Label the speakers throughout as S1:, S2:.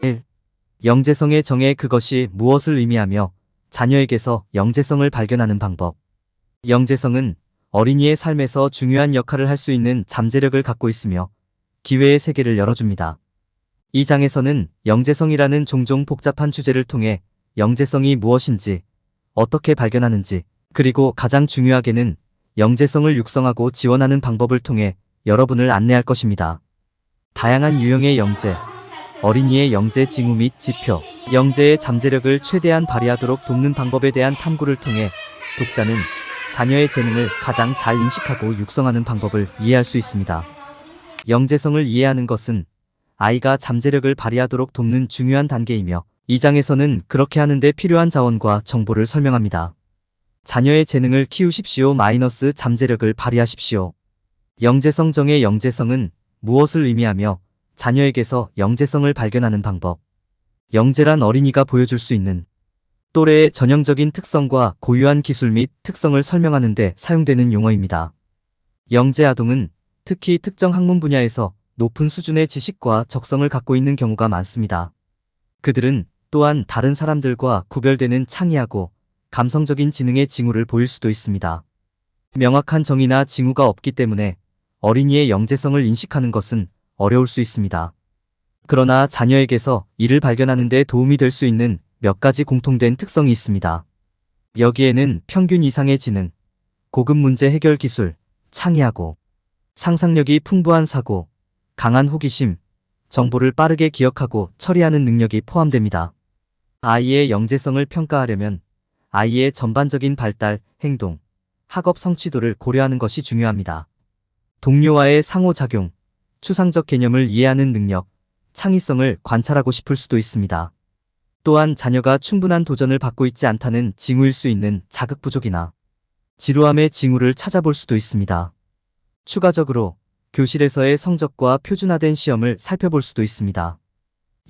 S1: 1. 영재성의 정의 그것이 무엇을 의미하며 자녀에게서 영재성을 발견하는 방법. 영재성은 어린이의 삶에서 중요한 역할을 할 수 있는 잠재력을 갖고 있으며 기회의 세계를 열어줍니다. 이 장에서는 영재성이라는 종종 복잡한 주제를 통해 영재성이 무엇인지, 어떻게 발견하는지, 그리고 가장 중요하게는 영재성을 육성하고 지원하는 방법을 통해 여러분을 안내할 것입니다. 다양한 유형의 영재, 어린이의 영재 징후 및 지표, 영재의 잠재력을 최대한 발휘하도록 돕는 방법에 대한 탐구를 통해 독자는 자녀의 재능을 가장 잘 인식하고 육성하는 방법을 이해할 수 있습니다. 영재성을 이해하는 것은 아이가 잠재력을 발휘하도록 돕는 중요한 단계이며 이 장에서는 그렇게 하는 데 필요한 자원과 정보를 설명합니다. 자녀의 재능을 키우십시오. 잠재력을 발휘하십시오. 영재성 정의 영재성은 무엇을 의미하며 자녀에게서 영재성을 발견하는 방법. 영재란 어린이가 보여줄 수 있는 또래의 전형적인 특성과 고유한 기술 및 특성을 설명하는 데 사용되는 용어입니다. 영재 아동은 특히 특정 학문 분야에서 높은 수준의 지식과 적성을 갖고 있는 경우가 많습니다. 그들은 또한 다른 사람들과 구별되는 창의하고 감성적인 지능의 징후를 보일 수도 있습니다. 명확한 정의나 징후가 없기 때문에 어린이의 영재성을 인식하는 것은 어려울 수 있습니다. 그러나 자녀에게서 이를 발견하는 데 도움이 될 수 있는 몇 가지 공통된 특성이 있습니다. 여기에는 평균 이상의 지능, 고급 문제 해결 기술, 창의하고 상상력이 풍부한 사고, 강한 호기심, 정보를 빠르게 기억하고 처리하는 능력이 포함됩니다. 아이의 영재성을 평가하려면 아이의 전반적인 발달, 행동, 학업 성취도를 고려하는 것이 중요합니다. 동료와의 상호작용, 추상적 개념을 이해하는 능력, 창의성을 관찰하고 싶을 수도 있습니다. 또한 자녀가 충분한 도전을 받고 있지 않다는 징후일 수 있는 자극 부족이나 지루함의 징후를 찾아볼 수도 있습니다. 추가적으로 교실에서의 성적과 표준화된 시험을 살펴볼 수도 있습니다.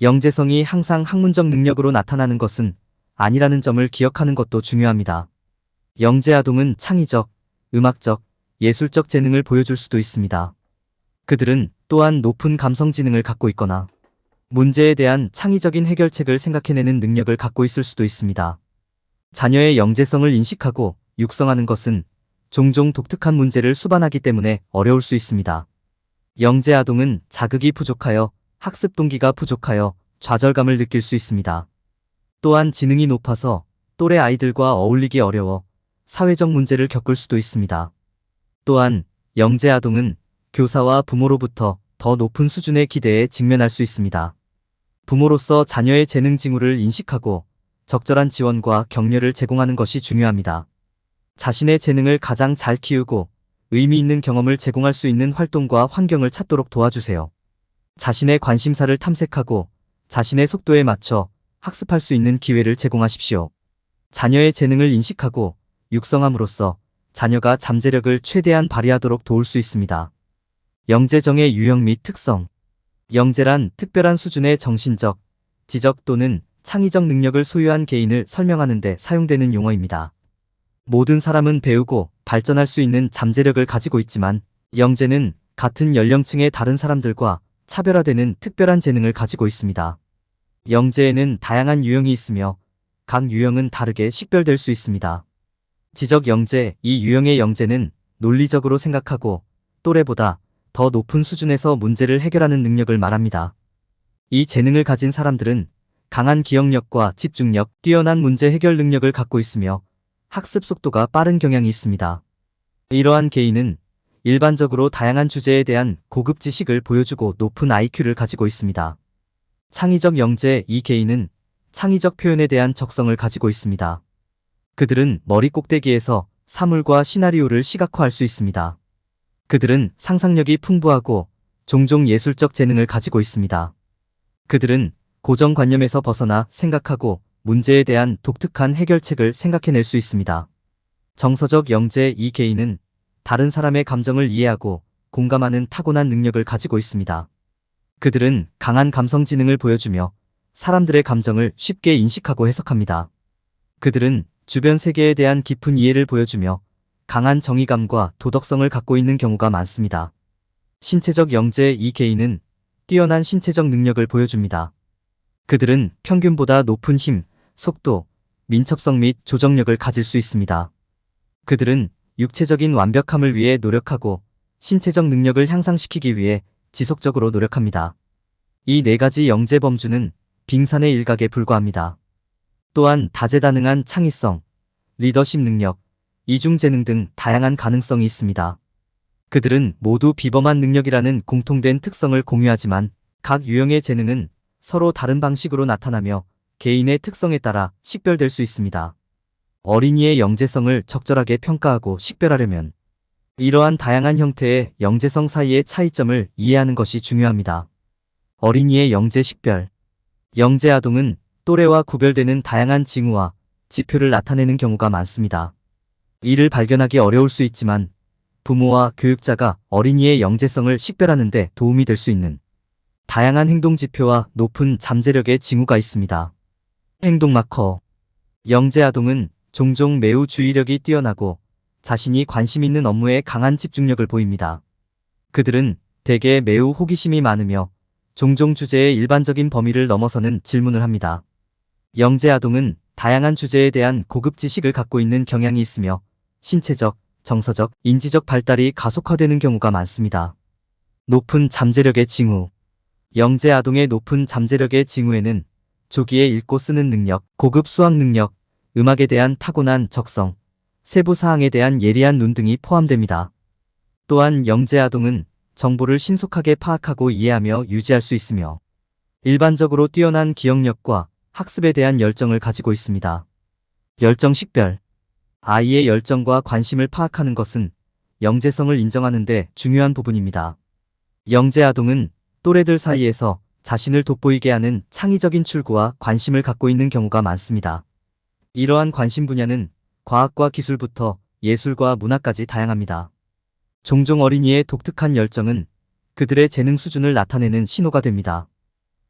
S1: 영재성이 항상 학문적 능력으로 나타나는 것은 아니라는 점을 기억하는 것도 중요합니다. 영재 아동은 창의적, 음악적, 예술적 재능을 보여줄 수도 있습니다. 그들은 또한 높은 감성 지능을 갖고 있거나 문제에 대한 창의적인 해결책을 생각해내는 능력을 갖고 있을 수도 있습니다. 자녀의 영재성을 인식하고 육성하는 것은 종종 독특한 문제를 수반하기 때문에 어려울 수 있습니다. 영재 아동은 자극이 부족하여 학습 동기가 부족하여 좌절감을 느낄 수 있습니다. 또한 지능이 높아서 또래 아이들과 어울리기 어려워 사회적 문제를 겪을 수도 있습니다. 또한 영재 아동은 교사와 부모로부터 더 높은 수준의 기대에 직면할 수 있습니다. 부모로서 자녀의 재능 징후를 인식하고 적절한 지원과 격려를 제공하는 것이 중요합니다. 자신의 재능을 가장 잘 키우고 의미 있는 경험을 제공할 수 있는 활동과 환경을 찾도록 도와주세요. 자신의 관심사를 탐색하고 자신의 속도에 맞춰 학습할 수 있는 기회를 제공하십시오. 자녀의 재능을 인식하고 육성함으로써 자녀가 잠재력을 최대한 발휘하도록 도울 수 있습니다. 영재정의 유형 및 특성. 영재란 특별한 수준의 정신적, 지적 또는 창의적 능력을 소유한 개인을 설명하는 데 사용되는 용어입니다. 모든 사람은 배우고 발전할 수 있는 잠재력을 가지고 있지만 영재는 같은 연령층의 다른 사람들과 차별화되는 특별한 재능을 가지고 있습니다. 영재에는 다양한 유형이 있으며 각 유형은 다르게 식별될 수 있습니다. 지적 영재, 이 유형의 영재는 논리적으로 생각하고 또래보다 더 높은 수준에서 문제를 해결하는 능력을 말합니다. 이 재능을 가진 사람들은 강한 기억력과 집중력, 뛰어난 문제 해결 능력을 갖고 있으며 학습 속도가 빠른 경향이 있습니다. 이러한 개인은 일반적으로 다양한 주제에 대한 고급 지식을 보여주고 높은 IQ를 가지고 있습니다. 창의적 영재, 이 개인은 창의적 표현에 대한 적성을 가지고 있습니다. 그들은 머리 꼭대기에서 사물과 시나리오를 시각화할 수 있습니다. 그들은 상상력이 풍부하고 종종 예술적 재능을 가지고 있습니다. 그들은 고정관념에서 벗어나 생각하고 문제에 대한 독특한 해결책을 생각해낼 수 있습니다. 정서적 영재, 이 개인은 다른 사람의 감정을 이해하고 공감하는 타고난 능력을 가지고 있습니다. 그들은 강한 감성 지능을 보여주며 사람들의 감정을 쉽게 인식하고 해석합니다. 그들은 주변 세계에 대한 깊은 이해를 보여주며 강한 정의감과 도덕성을 갖고 있는 경우가 많습니다. 신체적 영재, 이 개인은 뛰어난 신체적 능력을 보여줍니다. 그들은 평균보다 높은 힘, 속도, 민첩성 및 조정력을 가질 수 있습니다. 그들은 육체적인 완벽함을 위해 노력하고 신체적 능력을 향상시키기 위해 지속적으로 노력합니다. 이 네 가지 영재 범주는 빙산의 일각에 불과합니다. 또한 다재다능한 창의성, 리더십 능력, 이중재능 등 다양한 가능성이 있습니다. 그들은 모두 비범한 능력이라는 공통된 특성을 공유하지만 각 유형의 재능은 서로 다른 방식으로 나타나며 개인의 특성에 따라 식별될 수 있습니다. 어린이의 영재성을 적절하게 평가하고 식별하려면 이러한 다양한 형태의 영재성 사이의 차이점을 이해하는 것이 중요합니다. 어린이의 영재 식별. 영재 아동은 또래와 구별되는 다양한 징후와 지표를 나타내는 경우가 많습니다. 이를 발견하기 어려울 수 있지만 부모와 교육자가 어린이의 영재성을 식별하는 데 도움이 될 수 있는 다양한 행동 지표와 높은 잠재력의 징후가 있습니다. 행동 마커. 영재 아동은 종종 매우 주의력이 뛰어나고 자신이 관심 있는 업무에 강한 집중력을 보입니다. 그들은 대개 매우 호기심이 많으며 종종 주제의 일반적인 범위를 넘어서는 질문을 합니다. 영재 아동은 다양한 주제에 대한 고급 지식을 갖고 있는 경향이 있으며 신체적, 정서적, 인지적 발달이 가속화되는 경우가 많습니다. 높은 잠재력의 징후. 영재 아동의 높은 잠재력의 징후에는 조기에 읽고 쓰는 능력, 고급 수학 능력, 음악에 대한 타고난 적성, 세부 사항에 대한 예리한 눈 등이 포함됩니다. 또한 영재 아동은 정보를 신속하게 파악하고 이해하며 유지할 수 있으며 일반적으로 뛰어난 기억력과 학습에 대한 열정을 가지고 있습니다. 열정 식별. 아이의 열정과 관심을 파악하는 것은 영재성을 인정하는 데 중요한 부분입니다. 영재 아동은 또래들 사이에서 자신을 돋보이게 하는 창의적인 출구와 관심을 갖고 있는 경우가 많습니다. 이러한 관심 분야는 과학과 기술부터 예술과 문화까지 다양합니다. 종종 어린이의 독특한 열정은 그들의 재능 수준을 나타내는 신호가 됩니다.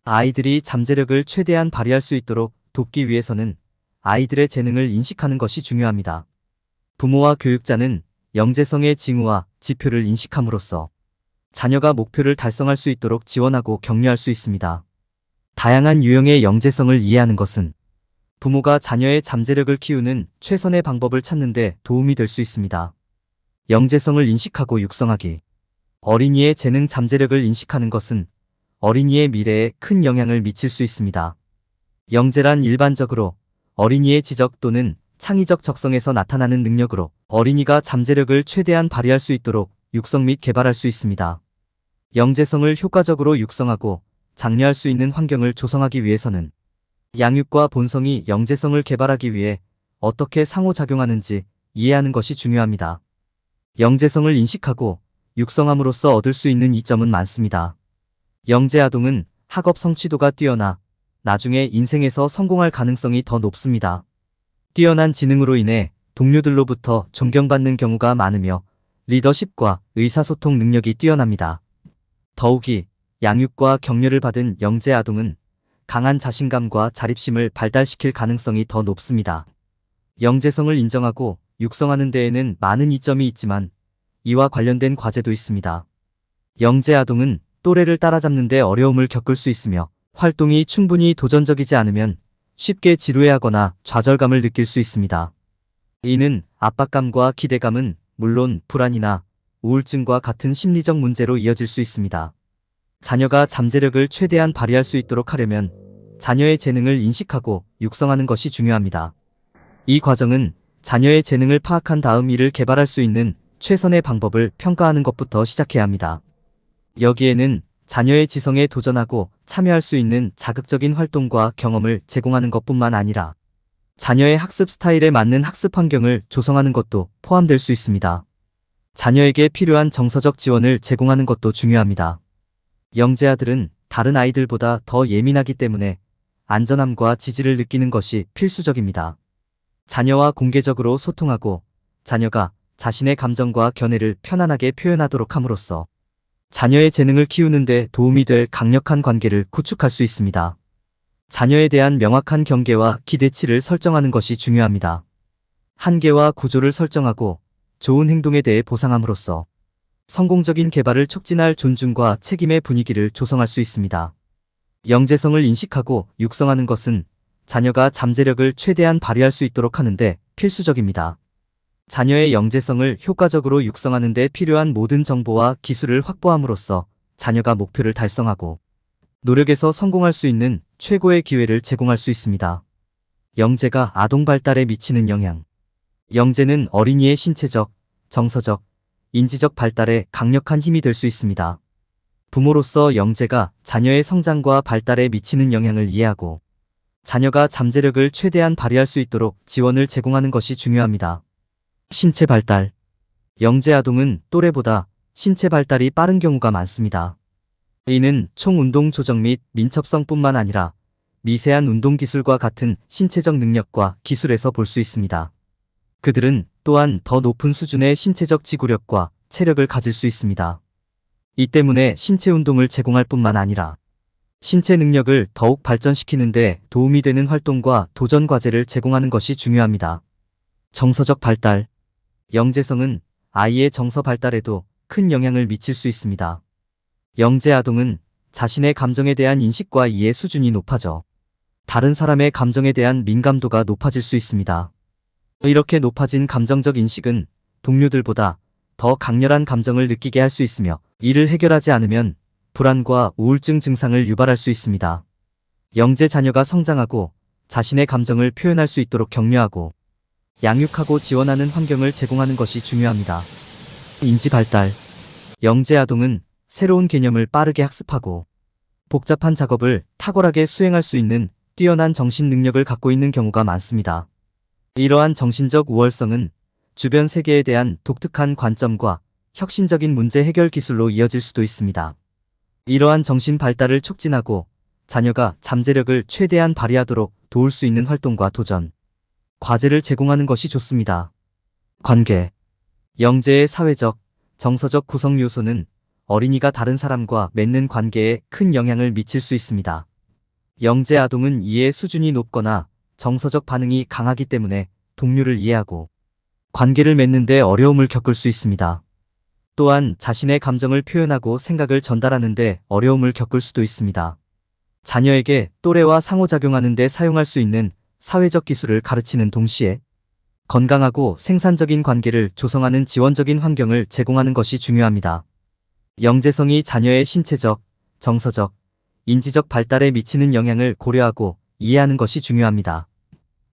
S1: 아이들이 잠재력을 최대한 발휘할 수 있도록 돕기 위해서는 아이들의 재능을 인식하는 것이 중요합니다. 부모와 교육자는 영재성의 징후와 지표를 인식함으로써 자녀가 목표를 달성할 수 있도록 지원하고 격려할 수 있습니다. 다양한 유형의 영재성을 이해하는 것은 부모가 자녀의 잠재력을 키우는 최선의 방법을 찾는 데 도움이 될 수 있습니다. 영재성을 인식하고 육성하기. 어린이의 재능 잠재력을 인식하는 것은 어린이의 미래에 큰 영향을 미칠 수 있습니다. 영재란 일반적으로 어린이의 지적 또는 창의적 적성에서 나타나는 능력으로 어린이가 잠재력을 최대한 발휘할 수 있도록 육성 및 개발할 수 있습니다. 영재성을 효과적으로 육성하고 장려할 수 있는 환경을 조성하기 위해서는 양육과 본성이 영재성을 개발하기 위해 어떻게 상호작용하는지 이해하는 것이 중요합니다. 영재성을 인식하고 육성함으로써 얻을 수 있는 이점은 많습니다. 영재 아동은 학업 성취도가 뛰어나 나중에 인생에서 성공할 가능성이 더 높습니다. 뛰어난 지능으로 인해 동료들로부터 존경받는 경우가 많으며 리더십과 의사소통 능력이 뛰어납니다. 더욱이 양육과 격려를 받은 영재 아동은 강한 자신감과 자립심을 발달시킬 가능성이 더 높습니다. 영재성을 인정하고 육성하는 데에는 많은 이점이 있지만 이와 관련된 과제도 있습니다. 영재 아동은 또래를 따라잡는 데 어려움을 겪을 수 있으며 활동이 충분히 도전적이지 않으면 쉽게 지루해하거나 좌절감을 느낄 수 있습니다. 이는 압박감과 기대감은 물론 불안이나 우울증과 같은 심리적 문제로 이어질 수 있습니다. 자녀가 잠재력을 최대한 발휘할 수 있도록 하려면 자녀의 재능을 인식하고 육성하는 것이 중요합니다. 이 과정은 자녀의 재능을 파악한 다음 이를 개발할 수 있는 최선의 방법을 평가하는 것부터 시작해야 합니다. 여기에는 자녀의 지성에 도전하고 참여할 수 있는 자극적인 활동과 경험을 제공하는 것뿐만 아니라 자녀의 학습 스타일에 맞는 학습 환경을 조성하는 것도 포함될 수 있습니다. 자녀에게 필요한 정서적 지원을 제공하는 것도 중요합니다. 영재아들은 다른 아이들보다 더 예민하기 때문에 안전함과 지지를 느끼는 것이 필수적입니다. 자녀와 공개적으로 소통하고 자녀가 자신의 감정과 견해를 편안하게 표현하도록 함으로써 자녀의 재능을 키우는 데 도움이 될 강력한 관계를 구축할 수 있습니다. 자녀에 대한 명확한 경계와 기대치를 설정하는 것이 중요합니다. 한계와 구조를 설정하고 좋은 행동에 대해 보상함으로써 성공적인 개발을 촉진할 존중과 책임의 분위기를 조성할 수 있습니다. 영재성을 인식하고 육성하는 것은 자녀가 잠재력을 최대한 발휘할 수 있도록 하는데 필수적입니다. 자녀의 영재성을 효과적으로 육성하는 데 필요한 모든 정보와 기술을 확보함으로써 자녀가 목표를 달성하고 노력에서 성공할 수 있는 최고의 기회를 제공할 수 있습니다. 영재가 아동 발달에 미치는 영향. 영재는 어린이의 신체적, 정서적, 인지적 발달에 강력한 힘이 될 수 있습니다. 부모로서 영재가 자녀의 성장과 발달에 미치는 영향을 이해하고 자녀가 잠재력을 최대한 발휘할 수 있도록 지원을 제공하는 것이 중요합니다. 신체 발달. 영재 아동은 또래보다 신체 발달이 빠른 경우가 많습니다. 이는 총 운동 조정 및 민첩성뿐만 아니라 미세한 운동 기술과 같은 신체적 능력과 기술에서 볼 수 있습니다. 그들은 또한 더 높은 수준의 신체적 지구력과 체력을 가질 수 있습니다. 이 때문에 신체 운동을 제공할 뿐만 아니라 신체 능력을 더욱 발전시키는 데 도움이 되는 활동과 도전 과제를 제공하는 것이 중요합니다. 정서적 발달. 영재성은 아이의 정서 발달에도 큰 영향을 미칠 수 있습니다. 영재 아동은 자신의 감정에 대한 인식과 이해 수준이 높아져 다른 사람의 감정에 대한 민감도가 높아질 수 있습니다. 이렇게 높아진 감정적 인식은 동료들보다 더 강렬한 감정을 느끼게 할 수 있으며 이를 해결하지 않으면 불안과 우울증 증상을 유발할 수 있습니다. 영재 자녀가 성장하고 자신의 감정을 표현할 수 있도록 격려하고 양육하고 지원하는 환경을 제공하는 것이 중요합니다. 인지 발달. 영재 아동은 새로운 개념을 빠르게 학습하고 복잡한 작업을 탁월하게 수행할 수 있는 뛰어난 정신 능력을 갖고 있는 경우가 많습니다. 이러한 정신적 우월성은 주변 세계에 대한 독특한 관점과 혁신적인 문제 해결 기술로 이어질 수도 있습니다. 이러한 정신 발달을 촉진하고 자녀가 잠재력을 최대한 발휘하도록 도울 수 있는 활동과 도전, 과제를 제공하는 것이 좋습니다. 관계. 영재의 사회적, 정서적 구성 요소는 어린이가 다른 사람과 맺는 관계에 큰 영향을 미칠 수 있습니다. 영재 아동은 이해 수준이 높거나 정서적 반응이 강하기 때문에 동료를 이해하고 관계를 맺는 데 어려움을 겪을 수 있습니다. 또한 자신의 감정을 표현하고 생각을 전달하는 데 어려움을 겪을 수도 있습니다. 자녀에게 또래와 상호작용하는 데 사용할 수 있는 사회적 기술을 가르치는 동시에 건강하고 생산적인 관계를 조성하는 지원적인 환경을 제공하는 것이 중요합니다. 영재성이 자녀의 신체적, 정서적, 인지적 발달에 미치는 영향을 고려하고 이해하는 것이 중요합니다.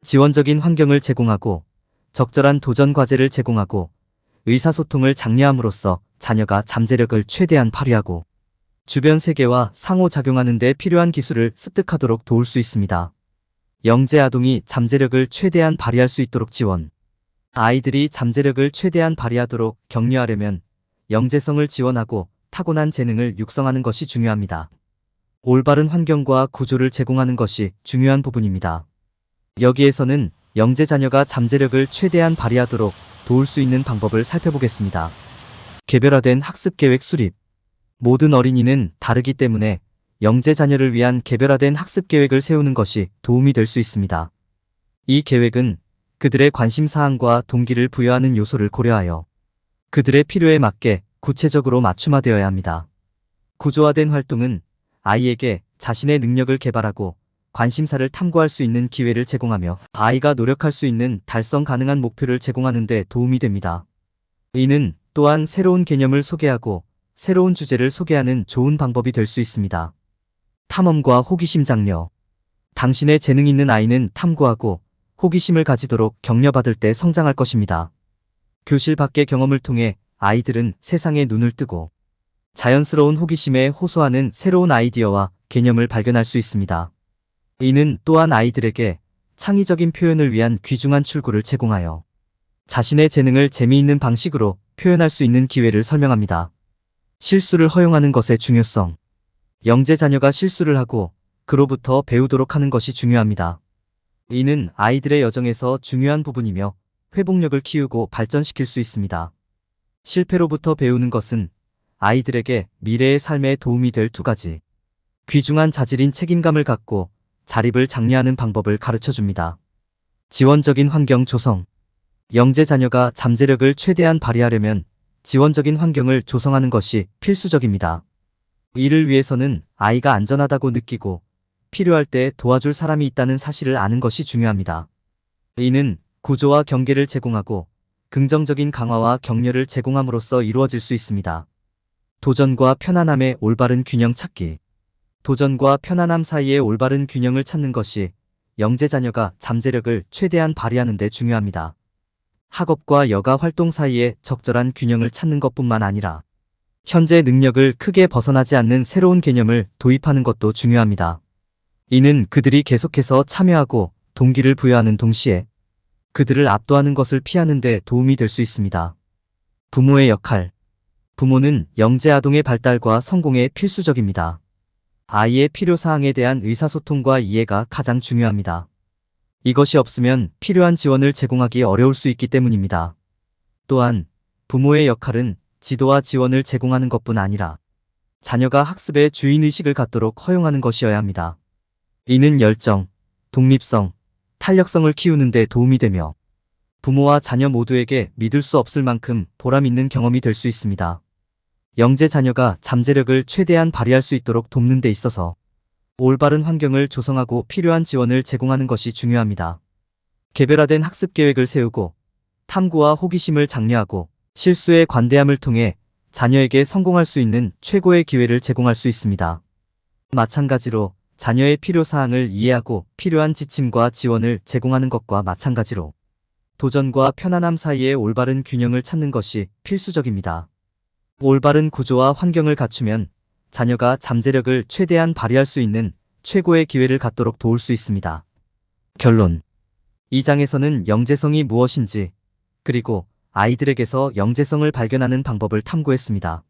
S1: 지원적인 환경을 제공하고 적절한 도전 과제를 제공하고 의사소통을 장려함으로써 자녀가 잠재력을 최대한 발휘하고 주변 세계와 상호작용하는 데 필요한 기술을 습득하도록 도울 수 있습니다. 영재 아동이 잠재력을 최대한 발휘할 수 있도록 지원. 아이들이 잠재력을 최대한 발휘하도록 격려하려면 영재성을 지원하고 타고난 재능을 육성하는 것이 중요합니다. 올바른 환경과 구조를 제공하는 것이 중요한 부분입니다. 여기에서는 영재 자녀가 잠재력을 최대한 발휘하도록 도울 수 있는 방법을 살펴보겠습니다. 개별화된 학습계획 수립. 모든 어린이는 다르기 때문에 영재 자녀를 위한 개별화된 학습계획을 세우는 것이 도움이 될 수 있습니다. 이 계획은 그들의 관심사항과 동기를 부여하는 요소를 고려하여 그들의 필요에 맞게 구체적으로 맞춤화되어야 합니다. 구조화된 활동은 아이에게 자신의 능력을 개발하고 관심사를 탐구할 수 있는 기회를 제공하며 아이가 노력할 수 있는 달성 가능한 목표를 제공하는 데 도움이 됩니다. 이는 또한 새로운 개념을 소개하고 새로운 주제를 소개하는 좋은 방법이 될 수 있습니다. 탐험과 호기심 장려. 당신의 재능 있는 아이는 탐구하고 호기심을 가지도록 격려받을 때 성장할 것입니다. 교실 밖의 경험을 통해 아이들은 세상에 눈을 뜨고 자연스러운 호기심에 호소하는 새로운 아이디어와 개념을 발견할 수 있습니다. 이는 또한 아이들에게 창의적인 표현을 위한 귀중한 출구를 제공하여 자신의 재능을 재미있는 방식으로 표현할 수 있는 기회를 설명합니다. 실수를 허용하는 것의 중요성. 영재 자녀가 실수를 하고 그로부터 배우도록 하는 것이 중요합니다. 이는 아이들의 여정에서 중요한 부분이며 회복력을 키우고 발전시킬 수 있습니다. 실패로부터 배우는 것은 아이들에게 미래의 삶에 도움이 될 두 가지 귀중한 자질인 책임감을 갖고 자립을 장려하는 방법을 가르쳐줍니다. 지원적인 환경 조성. 영재 자녀가 잠재력을 최대한 발휘하려면 지원적인 환경을 조성하는 것이 필수적입니다. 이를 위해서는 아이가 안전하다고 느끼고 필요할 때 도와줄 사람이 있다는 사실을 아는 것이 중요합니다. 이는 구조와 경계를 제공하고 긍정적인 강화와 격려를 제공함으로써 이루어질 수 있습니다. 도전과 편안함의 올바른 균형 찾기. 도전과 편안함 사이의 올바른 균형을 찾는 것이 영재 자녀가 잠재력을 최대한 발휘하는 데 중요합니다. 학업과 여가 활동 사이에 적절한 균형을 찾는 것뿐만 아니라 현재 능력을 크게 벗어나지 않는 새로운 개념을 도입하는 것도 중요합니다. 이는 그들이 계속해서 참여하고 동기를 부여하는 동시에 그들을 압도하는 것을 피하는 데 도움이 될 수 있습니다. 부모의 역할. 부모는 영재 아동의 발달과 성공에 필수적입니다. 아이의 필요사항에 대한 의사소통과 이해가 가장 중요합니다. 이것이 없으면 필요한 지원을 제공하기 어려울 수 있기 때문입니다. 또한 부모의 역할은 지도와 지원을 제공하는 것뿐 아니라 자녀가 학습의 주인의식을 갖도록 허용하는 것이어야 합니다. 이는 열정, 독립성, 탄력성을 키우는 데 도움이 되며 부모와 자녀 모두에게 믿을 수 없을 만큼 보람 있는 경험이 될 수 있습니다. 영재 자녀가 잠재력을 최대한 발휘할 수 있도록 돕는 데 있어서 올바른 환경을 조성하고 필요한 지원을 제공하는 것이 중요합니다. 개별화된 학습 계획을 세우고 탐구와 호기심을 장려하고 실수에 관대함을 통해 자녀에게 성공할 수 있는 최고의 기회를 제공할 수 있습니다. 마찬가지로 자녀의 필요사항을 이해하고 필요한 지침과 지원을 제공하는 것과 마찬가지로 도전과 편안함 사이의 올바른 균형을 찾는 것이 필수적입니다. 올바른 구조와 환경을 갖추면 자녀가 잠재력을 최대한 발휘할 수 있는 최고의 기회를 갖도록 도울 수 있습니다. 결론. 이 장에서는 영재성이 무엇인지 그리고 아이들에게서 영재성을 발견하는 방법을 탐구했습니다.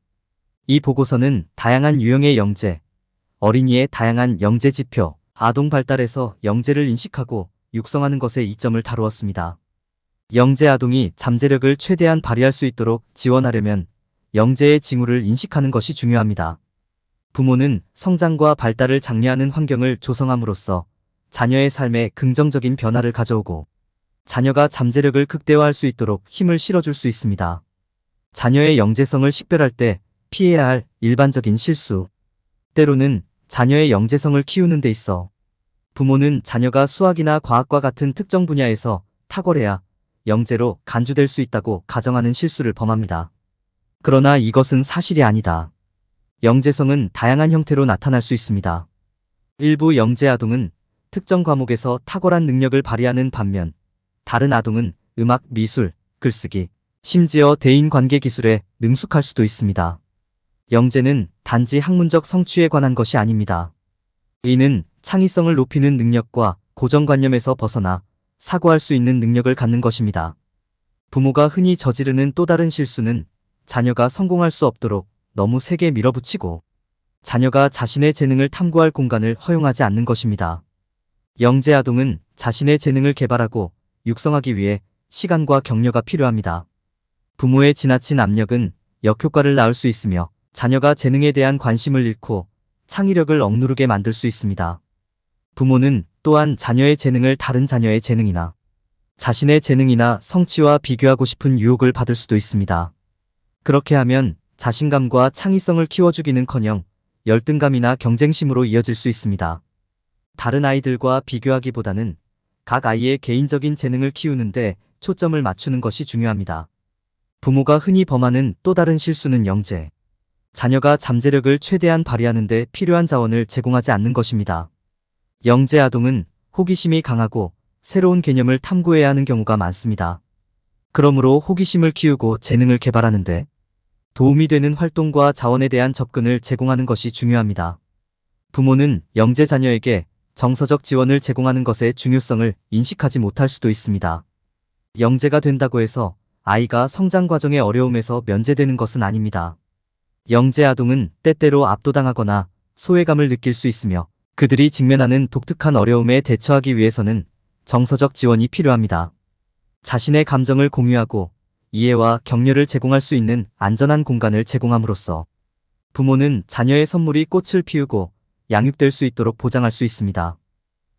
S1: 이 보고서는 다양한 유형의 영재, 어린이의 다양한 영재 지표, 아동 발달에서 영재를 인식하고 육성하는 것의 이점을 다루었습니다. 영재 아동이 잠재력을 최대한 발휘할 수 있도록 지원하려면 영재의 징후를 인식하는 것이 중요합니다. 부모는 성장과 발달을 장려하는 환경을 조성함으로써 자녀의 삶에 긍정적인 변화를 가져오고 자녀가 잠재력을 극대화할 수 있도록 힘을 실어줄 수 있습니다. 자녀의 영재성을 식별할 때 피해야 할 일반적인 실수. 때로는 자녀의 영재성을 키우는 데 있어 부모는 자녀가 수학이나 과학과 같은 특정 분야에서 탁월해야 영재로 간주될 수 있다고 가정하는 실수를 범합니다. 그러나 이것은 사실이 아니다. 영재성은 다양한 형태로 나타날 수 있습니다. 일부 영재 아동은 특정 과목에서 탁월한 능력을 발휘하는 반면 다른 아동은 음악, 미술, 글쓰기, 심지어 대인관계 기술에 능숙할 수도 있습니다. 영재는 단지 학문적 성취에 관한 것이 아닙니다. 이는 창의성을 높이는 능력과 고정관념에서 벗어나 사고할 수 있는 능력을 갖는 것입니다. 부모가 흔히 저지르는 또 다른 실수는 자녀가 성공할 수 없도록 너무 세게 밀어붙이고 자녀가 자신의 재능을 탐구할 공간을 허용하지 않는 것입니다. 영재 아동은 자신의 재능을 개발하고 육성하기 위해 시간과 격려가 필요합니다. 부모의 지나친 압력은 역효과를 낳을 수 있으며 자녀가 재능에 대한 관심을 잃고 창의력을 억누르게 만들 수 있습니다. 부모는 또한 자녀의 재능을 다른 자녀의 재능이나 자신의 재능이나 성취와 비교하고 싶은 유혹을 받을 수도 있습니다. 그렇게 하면 자신감과 창의성을 키워주기는커녕 열등감이나 경쟁심으로 이어질 수 있습니다. 다른 아이들과 비교하기보다는 각 아이의 개인적인 재능을 키우는데 초점을 맞추는 것이 중요합니다. 부모가 흔히 범하는 또 다른 실수는 영재, 자녀가 잠재력을 최대한 발휘하는 데 필요한 자원을 제공하지 않는 것입니다. 영재 아동은 호기심이 강하고 새로운 개념을 탐구해야 하는 경우가 많습니다. 그러므로 호기심을 키우고 재능을 개발하는데 도움이 되는 활동과 자원에 대한 접근을 제공하는 것이 중요합니다. 부모는 영재 자녀에게 정서적 지원을 제공하는 것의 중요성을 인식하지 못할 수도 있습니다. 영재가 된다고 해서 아이가 성장 과정의 어려움에서 면제되는 것은 아닙니다. 영재 아동은 때때로 압도당하거나 소외감을 느낄 수 있으며 그들이 직면하는 독특한 어려움에 대처하기 위해서는 정서적 지원이 필요합니다. 자신의 감정을 공유하고 이해와 격려를 제공할 수 있는 안전한 공간을 제공함으로써 부모는 자녀의 선물이 꽃을 피우고 양육될 수 있도록 보장할 수 있습니다.